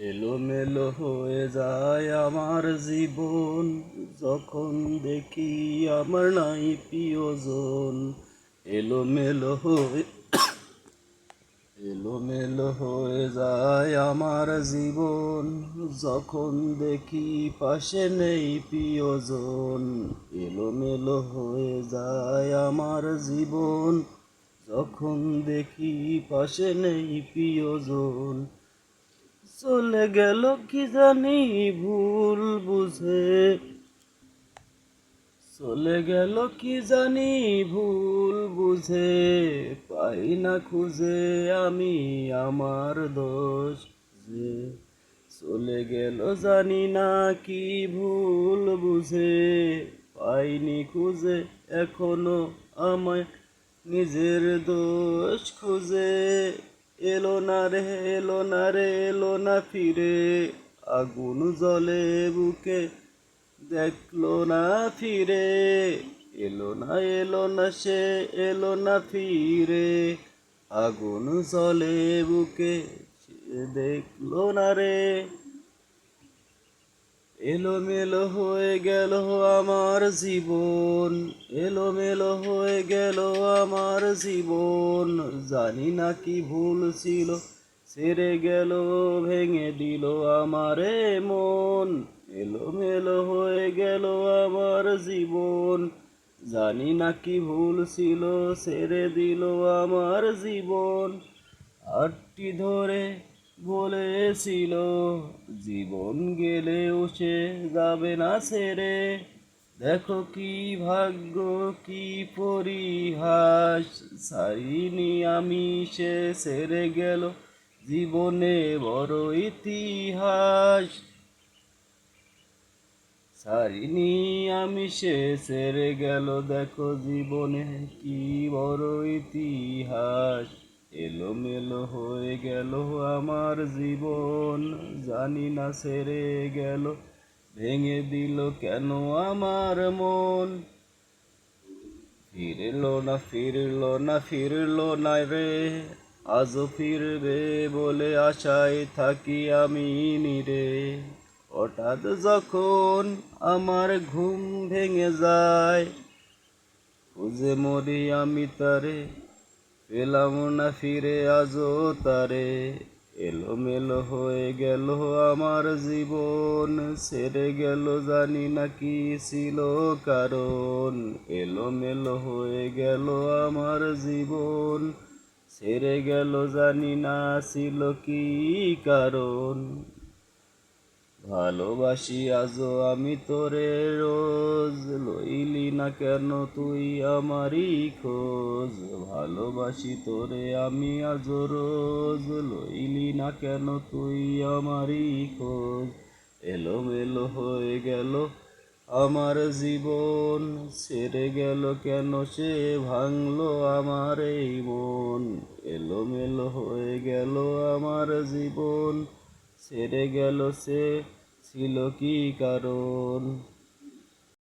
এলোমেলো হয়ে যায় আমার জীবন, যখন দেখি আমার নাই প্রিয়জন। এলোমেলো হয়ে এলোমেলো হয়ে যায় আমার জীবন, যখন দেখি পাশে নেই প্রিয়জন। এলোমেলো হয়ে যায় আমার জীবন, যখন দেখি পাশে নেই প্রিয়জন। চলে গেল কি জানি ভুল বুঝে, চলে গেল কি জানি ভুল বুঝে, পাই না খুঁজে আমি আমার দোষ যে। চলে গেল জানি না কি ভুল বুঝে, পাইনি খুঁজে এখনো আমায় নিজের দোষ খুঁজে। এলো না রে, এলো না রে, এলো না ফিরে, আগুন জ্বলে বুকে দেখলো না ফিরে। এলো না, এলো না সে, এলো না ফিরে, আগুন জ্বলে বুকে সে দেখলো না রে। এলোমেলো হয়ে গেল আমার জীবন, এলোমেলো হয়ে গেল আমার জীবন। জানি না কি ভুল ছিল, ছেড়ে গেল ভেঙে দিল আমারে মন। এলোমেলো হয়ে গেল আমার জীবন, জানি না কি ভুল ছিল, ছেড়ে দিল আমার জীবন। আটটি ধরে বলেছিল জীবন গেলেও সে যাবে না ছেড়ে। দেখো কি ভাগ্য, কি পরিহাস, ছাড়িনি আমি সে ছেড়ে গেল জীবনে বড় ইতিহাস। ছাড়িনি আমি সে ছেড়ে গেল, দেখো জীবনে কি বড় ইতিহাস। এলোমেলো হয়ে গেল আমার জীবন, জানি না ছেড়ে গেল ভেঙে দিল কেন আমার মন। ফিরলো না, ফিরলো না, ফিরলো না রে, আজও ফিরবে বলে আশায় থাকি আমি নীরে। হঠাৎ যখন আমার ঘুম ভেঙে যায়, খুঁজে মরি আমি তারে, পেলাম না ফিরে আজও তারে। এলোমেলো হয়ে গেল আমার জীবন, ছেড়ে গেল জানি না কি ছিল কারণ। এলোমেলো হয়ে গেল আমার জীবন, ছেড়ে গেল জানি না ছিল কি কারণ। ভালোবাসি আজও আমি তোরে রোজ, লইলি না কেন তুই আমারই খোঁজ। ভালোবাসি তোরে আমি আজও রোজ, লইলি না কেন তুই আমারই খোঁজ। এলোমেলো হয়ে গেল আমার জীবন, ছেড়ে গেল কেন সে ভাঙলো আমার এই মন। এলোমেলো হয়ে গেল আমার জীবন, ছেড়ে গেল সে ছিল কি কারণ।